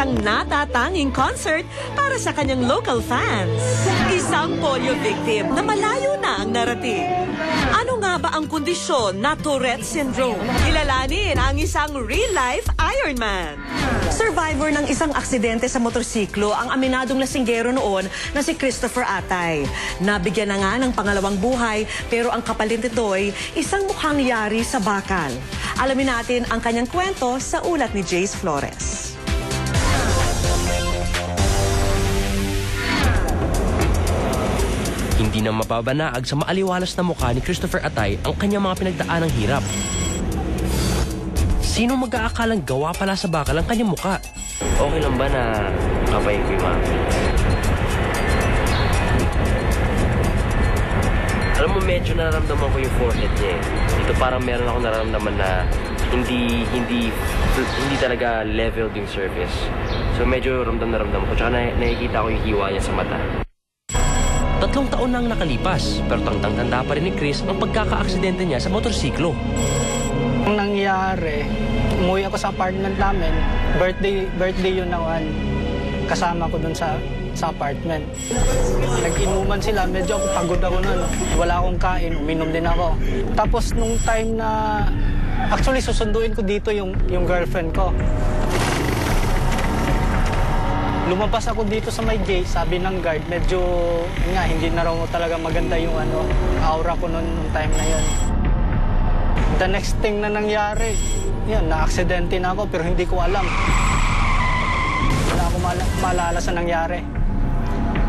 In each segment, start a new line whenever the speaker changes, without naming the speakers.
isang natatanging concert para sa kanyang local fans. Isang polio victim na malayo na ang narating. Ano nga ba ang kondisyon na Tourette Syndrome? Kilalanin ang isang real-life Ironman. Survivor ng isang aksidente sa motorsiklo ang aminadong lasinggero noon na si Christopher Atay. Nabigyan na nga ng pangalawang buhay pero ang kapalit nito'y isang mukhang yari sa bakal. Alamin natin ang kanyang kwento sa ulat ni Jace Flores.
Hindi na mapabanaag sa maaliwalas na mukha ni Christopher Atay ang kanyang mga pinagdaanang hirap. Sino mag-aakalang gawa pala sa bakal ang kanyang mukha? Okay lang ba na kapayin ko yung mga? Alam mo, medyo nararamdaman ko yung forehead niya eh. Dito parang meron ako nararamdaman na hindi talaga leveled yung surface. So medyo ramdam na ramdam ko. Tsaka nakikita ko yung hiwa niya sa mata. 3 taon nang nakalipas, pero tandang-tanda pa rin ni Chris ang pagkaka-aksidente niya sa motorsiklo.
Ang nangyari, umuwi ako sa apartment namin. Birthday yun naman. Kasama ko dun sa apartment. Nag-inuman sila, medyo pagod ako nun. Wala akong kain, uminom din ako. Tapos nung time na, actually susunduin ko dito yung girlfriend ko. Lumabas ako dito sa may gate, sabi ng guard, medyo nga, hindi na raw talaga maganda yung aura ko nung time na yun. The next thing na nangyari, yun, na-aksidente na ako pero hindi ko alam. Wala ako maalala sa nangyari.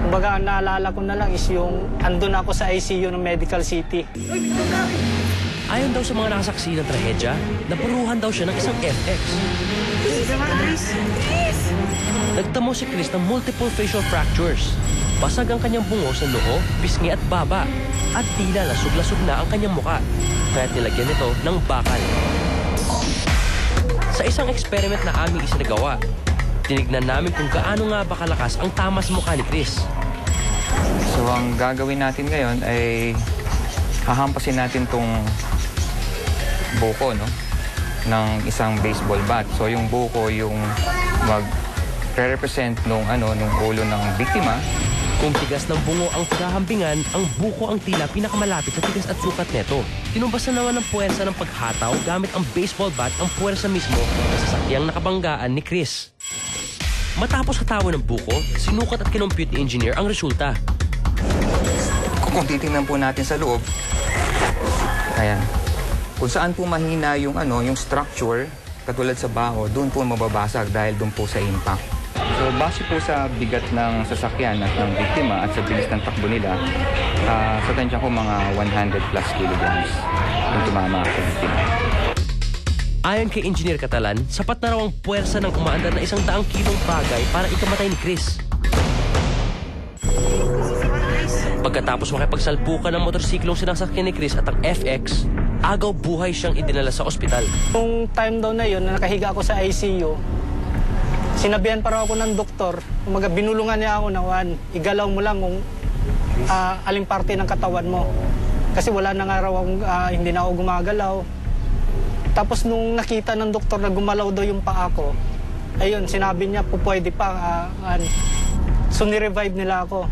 Kumbaga, ang naalala ko na lang is yung andun ako sa ICU ng Medical City.
Ayon daw sa mga nakasaksi ng trahedya, napuruhan daw siya ng isang FX. Nagtamo si Chris ng multiple facial fractures. Basag ang kanyang bungo sa noo, pisngi at baba. At tila lasog-lasog na ang kanyang muka. Kaya't nilagyan nito ng bakal. Sa isang experiment na aming isinagawa, tinignan namin kung gaano nga ba kalakas ang tama sa mukha ni Chris.
So ang gagawin natin ngayon ay hahampasin natin tong buko, no, ng isang baseball bat. So yung buko yung mag-represent nung ulo ng biktima.
Kung tigas ng bungo ang paghahambingan, ang buko ang tila pinakamalapit sa tigas at sukat neto. Tinumbasan naman ng puwersa ng paghataw gamit ang baseball bat ang puwersa mismo na sasakyang nakabanggaan ni Chris. Matapos hatawan ng buko, sinukat at kinompute ni engineer ang resulta.
Kung titingnan po natin sa loob, ayan, kung saan po mahina yung structure, katulad sa baho, doon po mababasag dahil doon po sa impact. So, base po sa bigat ng sasakyan at ng biktima at sa bilis ng takbo nila, sa tansya ko mga 100+ kilograms yung tumama sa biktima.
Ayon kay Engineer Catalan, sapat na raw ang puwersa ng umaandar na 100 kilong bagay para ikamatay ni Chris. Pagkatapos makipagsalpukan ng motorsiklong sinasakyan ni Chris at ang FX, agaw buhay siyang idinala sa ospital.
Nung time daw na yun, na nakahiga ako sa ICU, sinabihan para ako ng doktor, binulungan niya ako na, igalaw mo lang kung aling parte ng katawan mo. Kasi wala na nga raw hindi na ako gumagalaw. Tapos nung nakita ng doktor na gumalaw daw yung paa ko, ayun, sinabi niya pwede pa. So nirevive nila ako.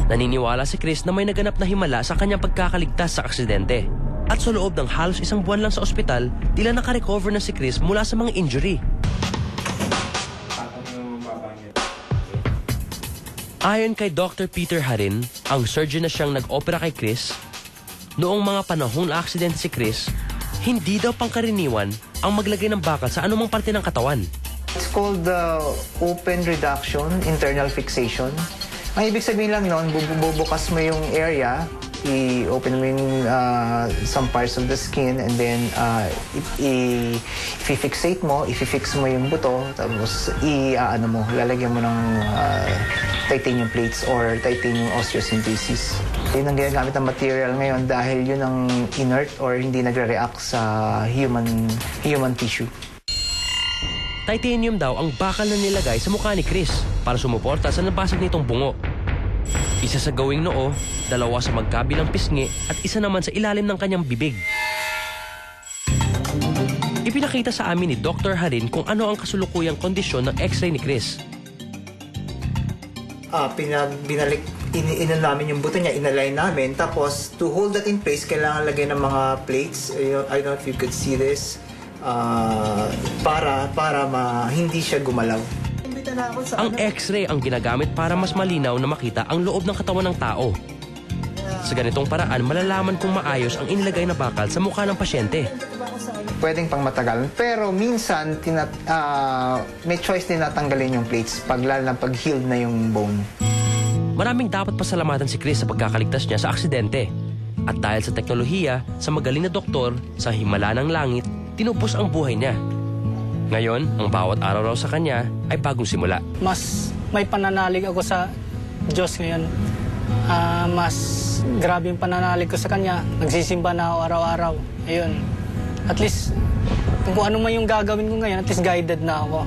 Naniniwala si Chris na may naganap na himala sa kanyang pagkakaligtas sa aksidente. At sa loob ng halos 1 buwan lang sa ospital, tila nakarecover na si Chris mula sa mga injury. Ayon kay Dr. Peter Harin, ang surgeon na siyang nag-opera kay Chris, noong mga panahong na-aksidente si Chris, hindi daw pangkaraniwan ang maglagay ng bakal sa anumang parte ng katawan.
It's called open reduction, internal fixation. Ang ibig sabihin lang noon, bubukas mo yung area, i-open mo yung some parts of the skin, and then i-fixate mo, i-fix mo yung buto, tapos lalagyan mo ng titanium plates or titanium osteosynthesis. Yun ang ginagamit ng material ngayon dahil yun ang inert or hindi nagre-react sa human tissue.
Titanium daw ang bakal na nilagay sa mukha ni Chris para sumuporta sa nabasag nitong bungo. Isa sa gawing noo, 2 sa magkabilang pisngi at isa naman sa ilalim ng kanyang bibig.
Ipinakita sa amin ni Dr. Harin kung ano ang kasulukuyang kondisyon ng x-ray ni Chris.
Inan namin yung buto niya, inalign namin. Tapos, to hold that in place, kailangan lagay ng mga plates. I don't know if you could see this. Para hindi siya gumalaw.
Ang x-ray ang ginagamit para mas malinaw na makita ang loob ng katawan ng tao. Sa ganitong paraan, malalaman kung maayos ang inilagay na bakal sa mukha ng pasyente.
Pwedeng pang matagalan. Pero minsan, may choice din natanggalin yung plates lalo na pag healed na yung bone.
Maraming dapat pasalamatan si Chris sa pagkakaligtas niya sa aksidente. At dahil sa teknolohiya, sa magaling na doktor, sa himala ng langit, tinupos ang buhay niya. Ngayon, ang bawat araw raw sa kanya ay bagong simula.
Mas may pananalig ako sa Diyos ngayon. Mas grabe yung pananalig ko sa Kanya. Nagsisimba na ako araw-araw. Ayun. At least, kung ano man yung gagawin ko ngayon, at least guided na ako.